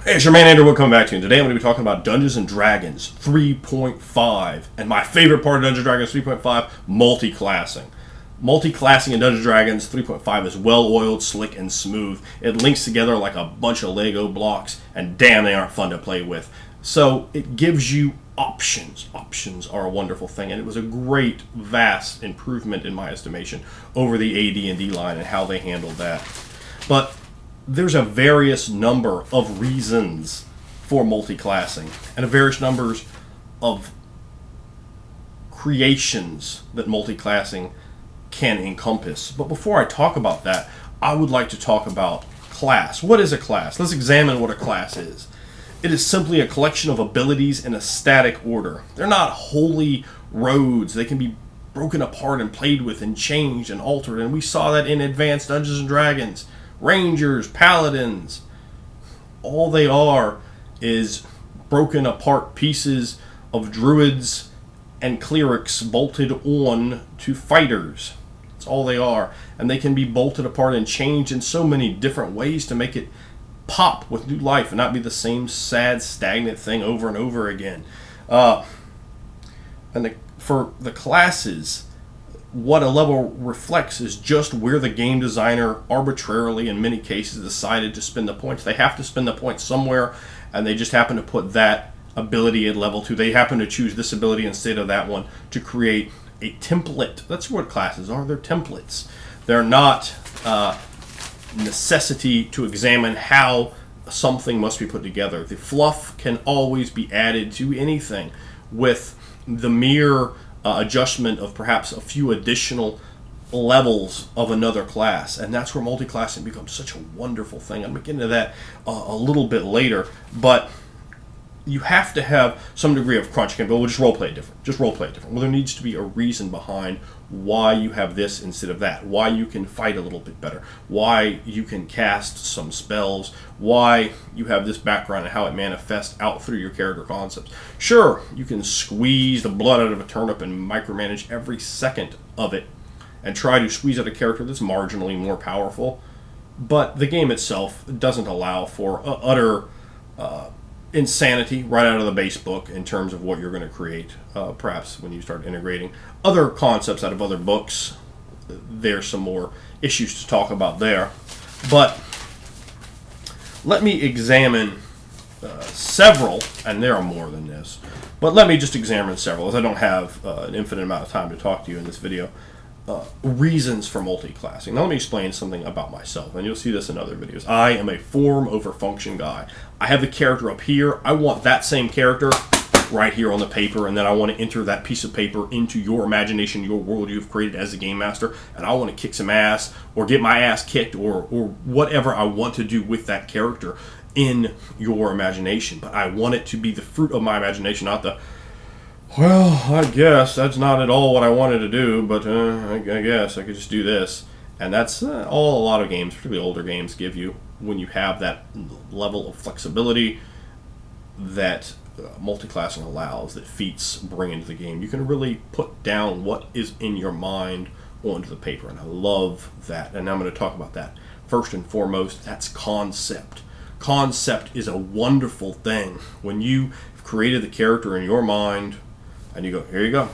Hey, it's your man Andrew. Welcome back to you. Today I'm going to be talking about Dungeons and Dragons 3.5 and my favorite part of Dungeons and Dragons 3.5, multiclassing. Multiclassing in Dungeons and Dragons 3.5 is well-oiled, slick, and smooth. It links together like a bunch of Lego blocks, and damn, they aren't fun to play with. So it gives you options. Options are a wonderful thing, and it was a great, vast improvement in my estimation over the AD&D line and how they handled that. But there's a various number of reasons for multiclassing and a various numbers of creations that multiclassing can encompass. But before I talk about that, I would like to talk about class. What is a class? Let's examine what a class is. It is simply a collection of abilities in a static order. They're not wholly roads. They can be broken apart and played with and changed and altered, and we saw that in Advanced Dungeons and Dragons. Rangers, paladins, all they are is broken apart pieces of druids and clerics bolted on to fighters. That's all they are. And they can be bolted apart and changed in so many different ways to make it pop with new life and not be the same sad, stagnant thing over and over again. For the classes, what a level reflects is just where the game designer arbitrarily, in many cases, decided to spend the points. They have to spend the points somewhere, and they just happen to put that ability at level 2. They happen to choose this ability instead of that one to create a template. That's what classes are. They're templates. They're not necessity to examine how something must be put together. The fluff can always be added to anything with the mere adjustment of perhaps a few additional levels of another class, and that's where multiclassing becomes such a wonderful thing. I'm going to get into that a little bit later, but you have to have some degree of crunch. But we'll just roleplay it different. Just roleplay it different. Well, there needs to be a reason behind why you have this instead of that, why you can fight a little bit better, why you can cast some spells, why you have this background and how it manifests out through your character concepts. Sure, you can squeeze the blood out of a turnip and micromanage every second of it and try to squeeze out a character that's marginally more powerful, but the game itself doesn't allow for utter insanity right out of the base book in terms of what you're going to create. Perhaps when you start integrating other concepts out of other books, there's some more issues to talk about there. But let me examine several, and there are more than this, but let me just examine several, as I don't have an infinite amount of time to talk to you in this video. Reasons for multiclassing. Now let me explain something about myself, and you'll see this in other videos. I am a form over function guy. I have the character up here. I want that same character right here on the paper, and then I want to enter that piece of paper into your imagination, your world you've created as a game master, and I want to kick some ass, or get my ass kicked, or whatever I want to do with that character in your imagination. But I want it to be the fruit of my imagination, not the, well, I guess that's not at all what I wanted to do, but I guess I could just do this. And that's all a lot of games, particularly older games, give you when you have that level of flexibility that multiclassing allows, that feats bring into the game. You can really put down what is in your mind onto the paper, and I love that. And I'm going to talk about that. First and foremost, that's concept. Concept is a wonderful thing. When you've created the character in your mind, and you go, here you go.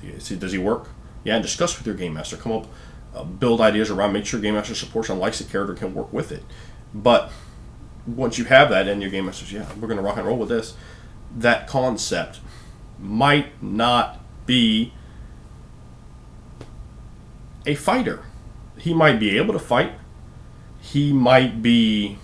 Does he work? Yeah, and discuss with your game master. Come up, build ideas around, make sure game master supports and likes the character, can work with it. But once you have that, and your game master says, yeah, we're going to rock and roll with this, that concept might not be a fighter. He might be able to fight. He might be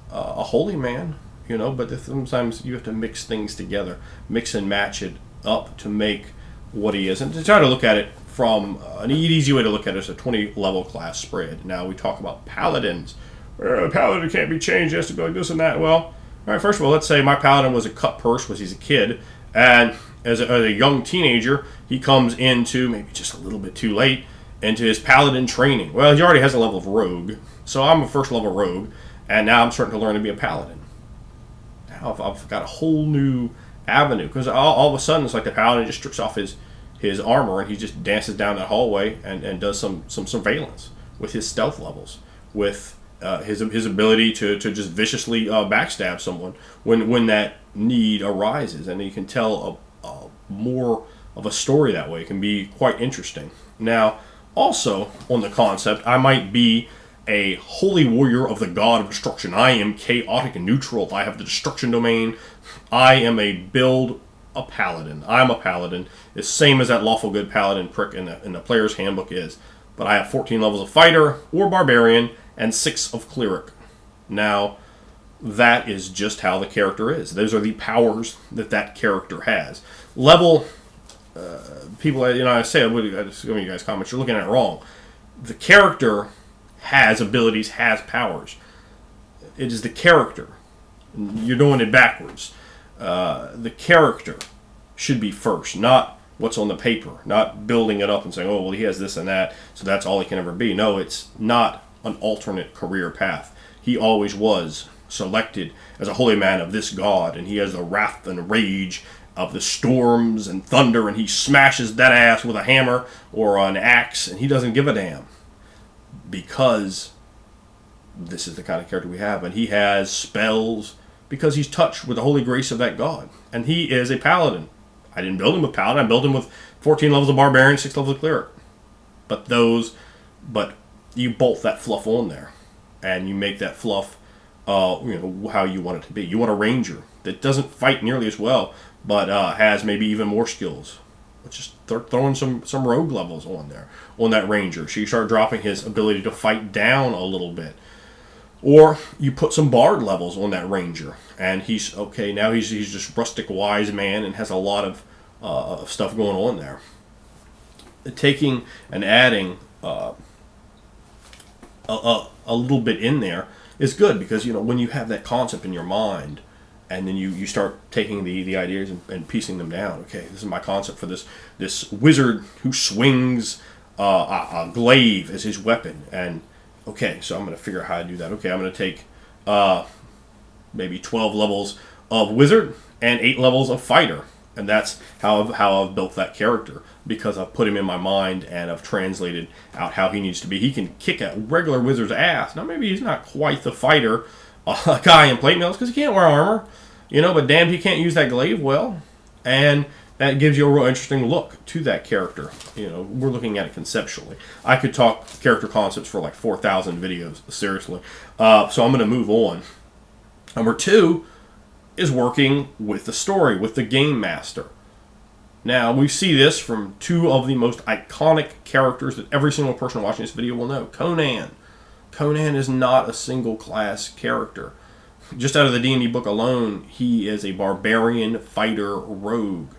a holy man, but sometimes you have to mix things together, mix and match it up to make what he is. And to try to look at it from an easy way to look at it is a 20 level class spread. Now we talk about paladins. Paladin can't be changed, he has to be like this and that. Well, all right, first of all, let's say my paladin was a cut purse when he's a kid, and as a young teenager, he comes into, maybe just a little bit too late, into his paladin training. Well, he already has a level of rogue, so I'm a first level rogue, and now I'm starting to learn to be a paladin. Now I've got a whole new avenue, because all of a sudden it's like the paladin just strips off his armor and he just dances down that hallway and does some surveillance with his stealth levels, with his ability to just viciously backstab someone when that need arises, and you can tell a more of a story that way. It can be quite interesting. Now, also on the concept, I might be a holy warrior of the god of destruction. I am chaotic and neutral. I have the destruction domain. I am a paladin. I'm a paladin. It's same as that lawful good paladin prick in the player's handbook is. But I have 14 levels of fighter or barbarian and 6 of cleric. Now, that is just how the character is. Those are the powers that character has. Level, people, I say, some of you guys comments, you're looking at it wrong. The character has abilities, has powers. It is the character. You're doing it backwards. The character should be first, not what's on the paper, not building it up and saying, oh, well, he has this and that, so that's all he can ever be. No, it's not an alternate career path. He always was selected as a holy man of this god, and he has the wrath and rage of the storms and thunder, and he smashes that ass with a hammer or an axe, and he doesn't give a damn. Because this is the kind of character we have, and he has spells because he's touched with the holy grace of that god, and he is a paladin. I didn't build him with paladin. I built him with 14 levels of barbarian, 6 levels of cleric. But you bolt that fluff on there, and you make that fluff, how you want it to be. You want a ranger that doesn't fight nearly as well, but has maybe even more skills. Just throwing some rogue levels on there on that ranger. So you start dropping his ability to fight down a little bit. Or you put some bard levels on that ranger, and he's okay. Now he's just rustic wise man and has a lot of stuff going on there. Taking and adding a little bit in there is good, because when you have that concept in your mind, and then you start taking the ideas and piecing them down. Okay, this is my concept for this wizard who swings a glaive as his weapon, and okay, so I'm going to figure out how to do that. Okay, I'm going to take maybe 12 levels of wizard and 8 levels of fighter. And that's how I've built that character, because I've put him in my mind and I've translated out how he needs to be. He can kick a regular wizard's ass. Now, maybe he's not quite the fighter guy in plate mails because he can't wear armor, but damn, he can't use that glaive well. And that gives you a real interesting look to that character. We're looking at it conceptually. I could talk character concepts for like 4,000 videos, seriously. So I'm going to move on. Number 2 is working with the story, with the game master. Now, we see this from 2 of the most iconic characters that every single person watching this video will know. Conan. Conan is not a single class character. Just out of the D&D book alone, he is a barbarian fighter rogue.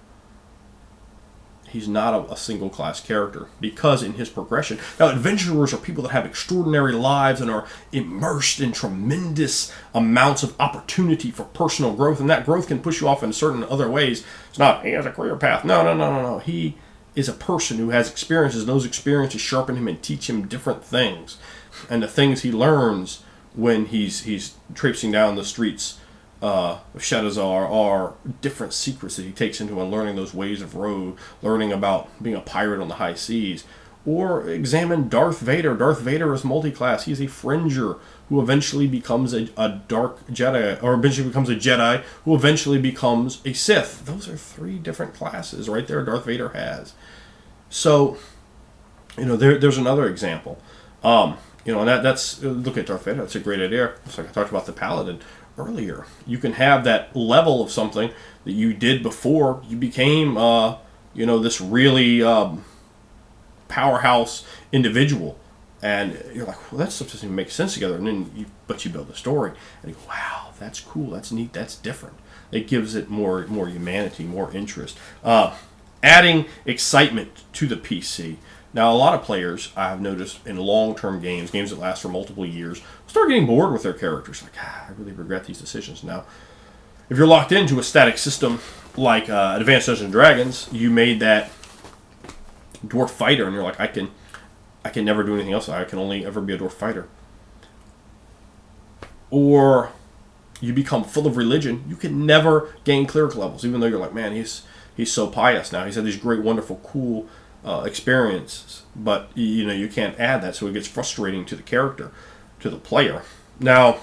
He's not a single class character, because in his progression, now adventurers are people that have extraordinary lives and are immersed in tremendous amounts of opportunity for personal growth, and that growth can push you off in certain other ways. It's not, he has a career path. No. He is a person who has experiences, and those experiences sharpen him and teach him different things. And the things he learns when he's traipsing down the streets of Shadowzar are different secrets that he takes into, and learning those ways of road, learning about being a pirate on the high seas. Or examine Darth Vader. Darth Vader is multi-class. He's a Fringer who eventually becomes a Dark Jedi, or eventually becomes a Jedi who eventually becomes a Sith. Those are 3 different classes right there Darth Vader has. So, there's another example. And that's, look at Darth Vader. That's a great idea. It's like I talked about the Paladin earlier. You can have that level of something that you did before you became, this really powerhouse individual, and you're like, well, that stuff doesn't even make sense together. And then you build a story, and you go, wow, that's cool, that's neat, that's different. It gives it more humanity, more interest. Adding excitement to the PC. Now, a lot of players, I've noticed in long-term games that last for multiple years, start getting bored with their characters. Like, I really regret these decisions. Now, if you're locked into a static system like Advanced Dungeons & Dragons, you made that dwarf fighter, and you're like, I can never do anything else. I can only ever be a dwarf fighter. Or you become full of religion. You can never gain cleric levels, even though you're like, man, he's so pious now. He's had these great, wonderful, cool experiences, but you can't add that, so it gets frustrating to the character. to the player. Now,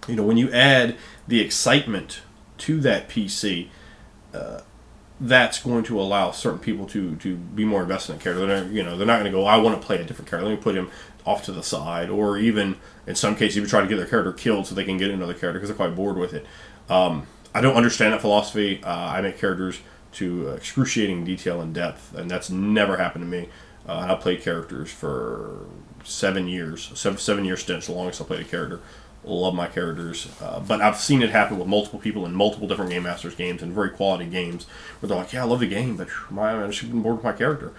when you add the excitement to that PC, that's going to allow certain people to be more invested in a character. They're not going to go, I want to play a different character. Let me put him off to the side, or even in some cases, even try to get their character killed so they can get another character because they're quite bored with it. I don't understand that philosophy. I make characters to excruciating detail and depth, and that's never happened to me. And I played characters for 7 years, seven-year stints, the longest I played a character. Love my characters, but I've seen it happen with multiple people in multiple different Game Masters games and very quality games where they're like, yeah, I love the game, but I'm just getting bored with my character.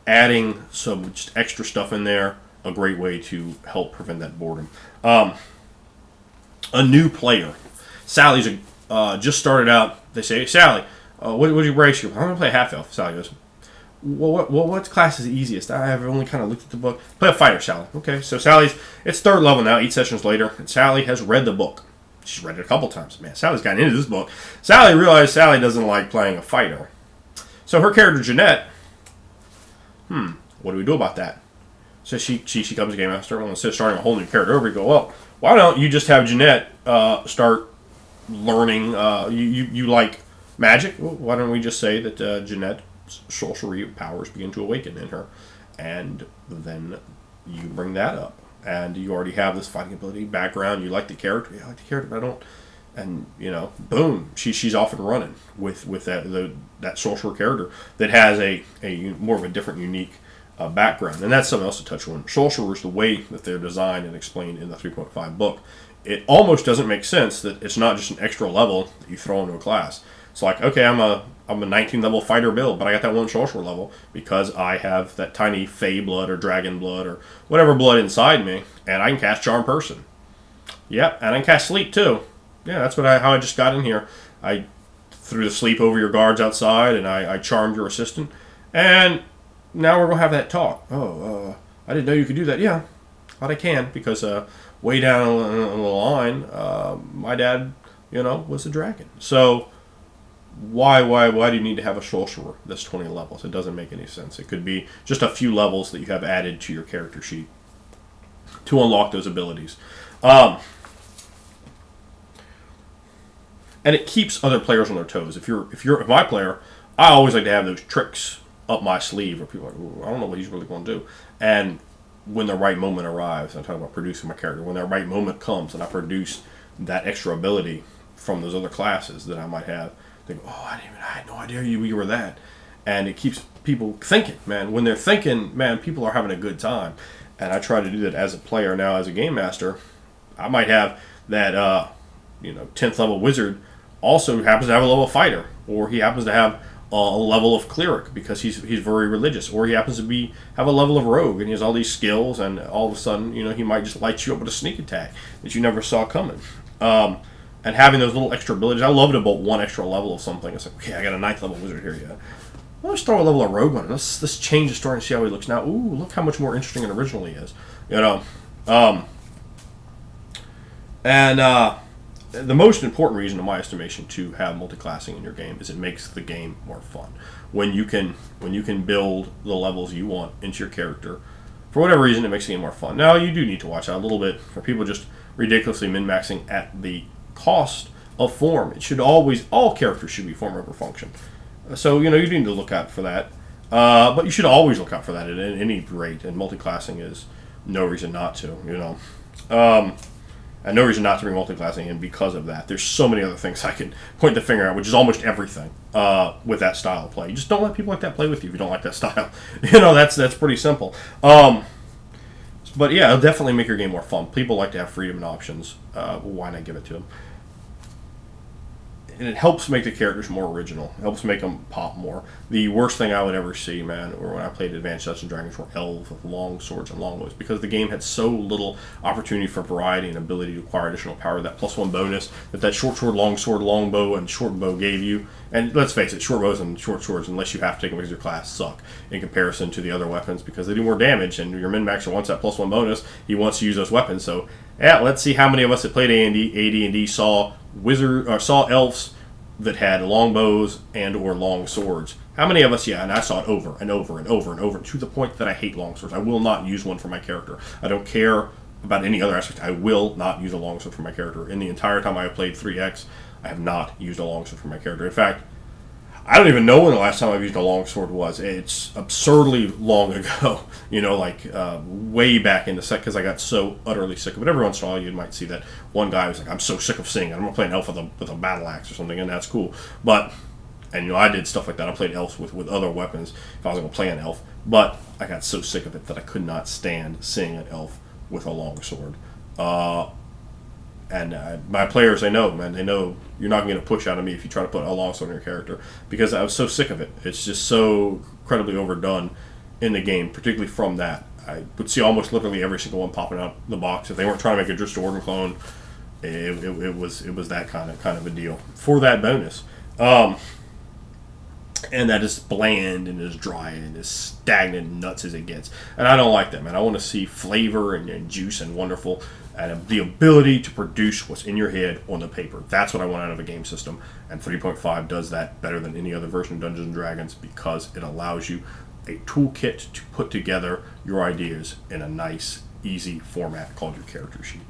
Adding some just extra stuff in there, a great way to help prevent that boredom. A new player. Sally's just started out. They say, hey, Sally, what do you race? I'm going to play half-elf. Sally goes, what class is the easiest? I've only kind of looked at the book. Play a fighter, Sally. Okay, so it's 3rd level now, 8 sessions later, and Sally has read the book. She's read it a couple times. Man, Sally's gotten into this book. Sally realized Sally doesn't like playing a fighter. So her character, Jeanette, what do we do about that? So she comes to Game Master, and instead of starting a whole new character over, you go, well, why don't you just have Jeanette start learning, you like magic? Well, why don't we just say that Jeanette sorcery powers begin to awaken in her, and then you bring that up, and you already have this fighting ability background. You like the character, I like the character, but I don't, and boom, she's off and running with that sorcerer character that has a more of a different, unique background, and that's something else to touch on. Sorcerers, the way that they're designed and explained in the 3.5 book, it almost doesn't make sense that it's not just an extra level that you throw into a class. It's like, okay, I'm a 19 level fighter build, but I got that one sorcerer level because I have that tiny fey blood or dragon blood or whatever blood inside me, and I can cast Charm Person. Yep, and I can cast Sleep too. Yeah, that's how I just got in here. I threw the sleep over your guards outside, and I charmed your assistant, and now we're gonna have that talk. Oh, I didn't know you could do that. Yeah, but I can because way down the line, my dad, was a dragon. So. Why do you need to have a sorcerer that's 20 levels? It doesn't make any sense. It could be just a few levels that you have added to your character sheet to unlock those abilities. And it keeps other players on their toes. If you're my player, I always like to have those tricks up my sleeve where people are like, I don't know what he's really going to do. And when the right moment arrives, I'm talking about producing my character, when the right moment comes and I produce that extra ability from those other classes that I might have, they go, oh, I had no idea you were that. And it keeps people thinking, man. When they're thinking, man, people are having a good time. And I try to do that as a player now, as a game master. I might have that, 10th level wizard also happens to have a level fighter, or he happens to have a level of cleric because he's very religious, or he happens to have a level of rogue and he has all these skills, and all of a sudden, he might just light you up with a sneak attack that you never saw coming. And having those little extra abilities, I love it about one extra level of something. It's like, okay, I got a 9th level wizard here, yeah. Well, let's throw a level of rogue on him. Let's change the story and see how he looks now. Ooh, look how much more interesting and original he is. The most important reason, in my estimation, to have multiclassing in your game is it makes the game more fun. When you can build the levels you want into your character, for whatever reason, it makes the game more fun. Now, you do need to watch out a little bit for people just ridiculously min-maxing at the cost of form. It should always, all characters should be form over function. So, you need to look out for that. But you should always look out for that at any rate, and multiclassing is no reason not to, and no reason not to bring multiclassing in because of that. There's so many other things I can point the finger at, which is almost everything with that style of play. You just don't let people like that play with you if you don't like that style. That's pretty simple. But yeah, it'll definitely make your game more fun. People like to have freedom and options. Why not give it to them? And it helps make the characters more original. It helps make them pop more. The worst thing I would ever see, man, or when I played Advanced Dungeons & Dragons, were elves with long swords and long bows, because the game had so little opportunity for variety and ability to acquire additional power. That +1 bonus that short sword, long bow, and short bow gave you. And let's face it, short bows and short swords, unless you have to take them because your class, suck in comparison to the other weapons because they do more damage. And your min-maxer wants that +1 bonus. He wants to use those weapons. So, yeah, let's see how many of us that played AD&D saw elves that had long bows and or long swords. How many of us? Yeah, and I saw it over and over and over and over to the point that I hate long swords. I will not use one for my character. I don't care about any other aspect. I will not use a longsword for my character. In the entire time I have played 3X, I have not used a longsword for my character. In fact, I don't even know when the last time I've used a longsword was. It's absurdly long ago, way back in the set, because I got so utterly sick of it. Every once in a while, you might see that one guy was like, "I'm so sick of seeing it. I'm gonna play an elf with a battle axe or something," and that's cool. But I did stuff like that. I played elves with other weapons if I was gonna play an elf. But I got so sick of it that I could not stand seeing an elf with a longsword. And my players, they know, man. They know you're not going to get a push out of me if you try to put a longsword in your character, because I was so sick of it. It's just so incredibly overdone in the game, particularly from that. I would see almost literally every single one popping out the box. If they weren't trying to make a Drist Organ clone, it was that kind of a deal for that bonus. And that is bland and as dry and as stagnant and nuts as it gets. And I don't like that, man. I want to see flavor and juice and wonderful, and the ability to produce what's in your head on the paper. That's what I want out of a game system. And 3.5 does that better than any other version of Dungeons & Dragons, because it allows you a toolkit to put together your ideas in a nice, easy format called your character sheet.